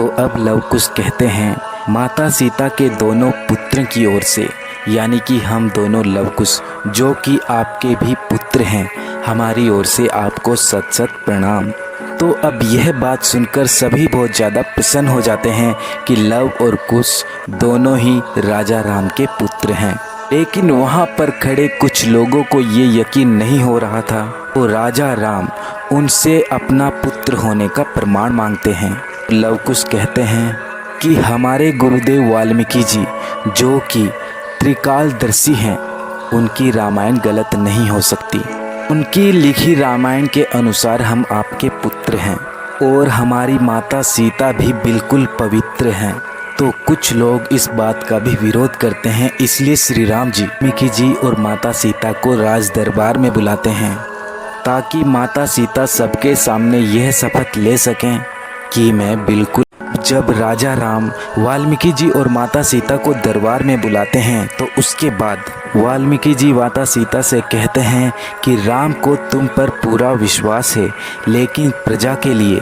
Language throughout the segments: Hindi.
तो अब लव कुश कहते हैं माता सीता के दोनों पुत्रों की ओर से, यानी कि हम दोनों लव कुश जो कि आपके भी पुत्र हैं, हमारी ओर से आपको सत सत प्रणाम। तो अब यह बात सुनकर सभी बहुत ज़्यादा प्रसन्न हो जाते हैं कि लव और कुश दोनों ही राजा राम के पुत्र हैं। लेकिन वहाँ पर खड़े कुछ लोगों को ये यकीन नहीं हो रहा था। तो राजा राम उनसे अपना पुत्र होने का प्रमाण मांगते हैं। लव कुश कहते हैं कि हमारे गुरुदेव वाल्मीकि जी जो कि त्रिकालदर्शी हैं, उनकी रामायण गलत नहीं हो सकती। उनकी लिखी रामायण के अनुसार हम आपके पुत्र हैं और हमारी माता सीता भी बिल्कुल पवित्र हैं। तो कुछ लोग इस बात का भी विरोध करते हैं, इसलिए श्री राम जी वाल्मीकि जी और माता सीता को राज दरबार में बुलाते हैं ताकि माता सीता सबके सामने यह शपथ ले सकें कि मैं बिल्कुल। जब राजा राम वाल्मीकि जी और माता सीता को दरबार में बुलाते हैं तो उसके बाद वाल्मीकि जी माता सीता से कहते हैं कि राम को तुम पर पूरा विश्वास है, लेकिन प्रजा के लिए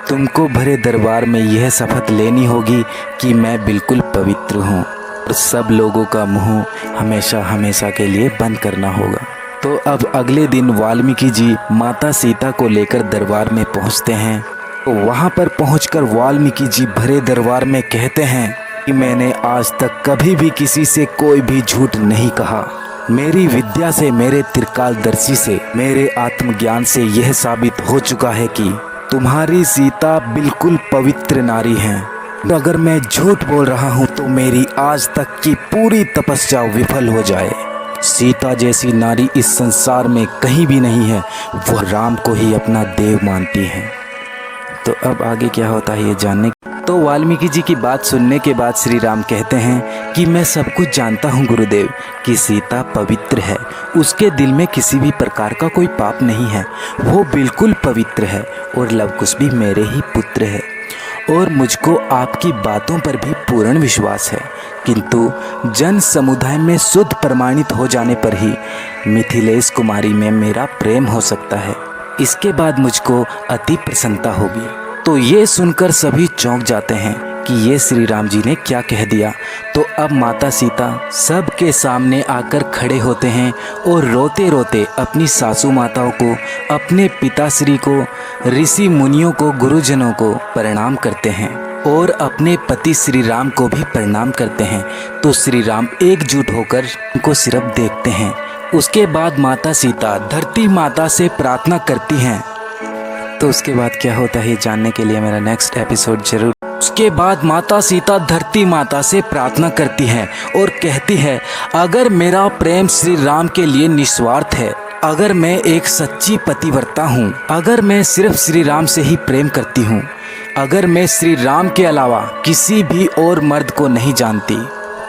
तुमको भरे दरबार में यह शपथ लेनी होगी कि मैं बिल्कुल पवित्र हूँ और सब लोगों का मुंह हमेशा हमेशा के लिए बंद करना होगा। तो अब अगले दिन वाल्मीकि जी माता सीता को लेकर दरबार में पहुँचते हैं। तो वहाँ पर पहुंचकर वाल्मीकि जी भरे दरबार में कहते हैं कि मैंने आज तक कभी भी किसी से कोई भी झूठ नहीं कहा। मेरी विद्या से, मेरे त्रिकालदर्शी से, मेरे आत्मज्ञान से यह साबित हो चुका है कि तुम्हारी सीता बिल्कुल पवित्र नारी है। अगर मैं झूठ बोल रहा हूँ तो मेरी आज तक की पूरी तपस्या विफल हो जाए। सीता जैसी नारी इस संसार में कहीं भी नहीं है, वो राम को ही अपना देव मानती है। तो अब आगे क्या होता है ये जानने। तो वाल्मीकि जी की बात सुनने के बाद श्री राम कहते हैं कि मैं सब कुछ जानता हूँ गुरुदेव कि सीता पवित्र है, उसके दिल में किसी भी प्रकार का कोई पाप नहीं है, वो बिल्कुल पवित्र है और लव कुश भी मेरे ही पुत्र है और मुझको आपकी बातों पर भी पूर्ण विश्वास है। किंतु जन समुदाय में शुद्ध प्रमाणित हो जाने पर ही मिथिलेश कुमारी में मेरा प्रेम हो सकता है, इसके बाद मुझको अति प्रसन्नता होगी। तो ये सुनकर सभी चौंक जाते हैं कि ये श्री राम जी ने क्या कह दिया। तो अब माता सीता सबके सामने आकर खड़े होते हैं और रोते रोते अपनी सासू माताओं को, अपने पिताश्री को, ऋषि मुनियों को, गुरुजनों को प्रणाम करते हैं और अपने पति श्री राम को भी प्रणाम करते हैं। तो श्री राम एकजुट होकर उनको सिर्फ देखते हैं। उसके बाद माता सीता धरती माता से प्रार्थना करती हैं। तो उसके बाद क्या होता है जानने के लिए मेरा नेक्स्ट एपिसोड जरूर। उसके बाद माता सीता धरती माता से प्रार्थना करती हैं और कहती है, अगर मेरा प्रेम श्री राम के लिए निस्वार्थ है, अगर मैं एक सच्ची पतिव्रता हूँ, अगर मैं सिर्फ श्री राम से ही प्रेम करती हूँ, अगर मैं श्री राम के अलावा किसी भी और मर्द को नहीं जानती,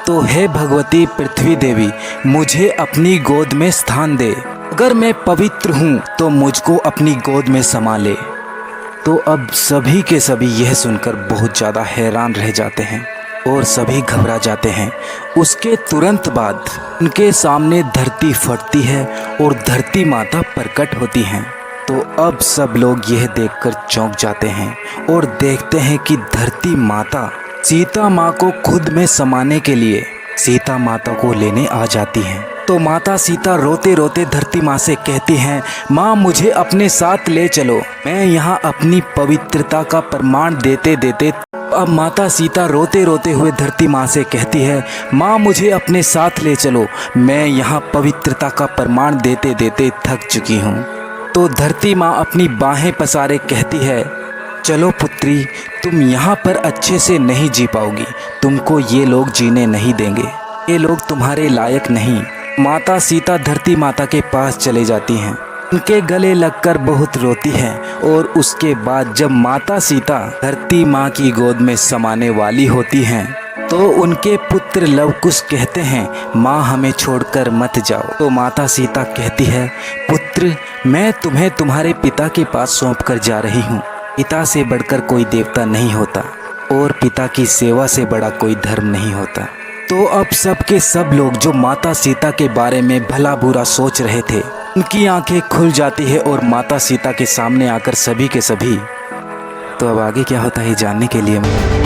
तो हे भगवती पृथ्वी देवी मुझे अपनी गोद में स्थान दे। अगर मैं पवित्र हूँ तो मुझको अपनी गोद में समा ले। तो अब सभी के सभी यह सुनकर बहुत ज़्यादा हैरान रह जाते हैं और सभी घबरा जाते हैं। उसके तुरंत बाद उनके सामने धरती फटती है और धरती माता प्रकट होती हैं। तो अब सब लोग यह देखकर चौंक जाते हैं और देखते हैं कि धरती माता सीता माँ को खुद में समाने के लिए सीता माता को लेने आ जाती हैं। तो माता सीता रोते रोते धरती माँ से कहती हैं, माँ मुझे अपने साथ ले चलो, मैं यहाँ अपनी पवित्रता का प्रमाण देते देते। अब माता सीता रोते रोते हुए धरती माँ से कहती है, माँ मुझे अपने साथ ले चलो, मैं यहाँ पवित्रता का प्रमाण देते देते थक चुकी हूँ। तो धरती माँ अपनी बाहें पसारे कहती है, चलो पुत्री, तुम यहाँ पर अच्छे से नहीं जी पाओगी, तुमको ये लोग जीने नहीं देंगे, ये लोग तुम्हारे लायक नहीं। माता सीता धरती माता के पास चले जाती हैं, उनके गले लगकर बहुत रोती हैं और उसके बाद जब माता सीता धरती माँ की गोद में समाने वाली होती हैं तो उनके पुत्र लव कुश कहते हैं, माँ हमें छोड़कर मत जाओ। तो माता सीता कहती है, पुत्र मैं तुम्हें तुम्हारे पिता के पास सौंप कर जा रही हूँ। पिता से बढ़कर कोई देवता नहीं होता और पिता की सेवा से बड़ा कोई धर्म नहीं होता। तो अब सब के सब लोग जो माता सीता के बारे में भला बुरा सोच रहे थे, उनकी आंखें खुल जाती है और माता सीता के सामने आकर सभी के सभी तो अब आगे क्या होता है जानने के लिए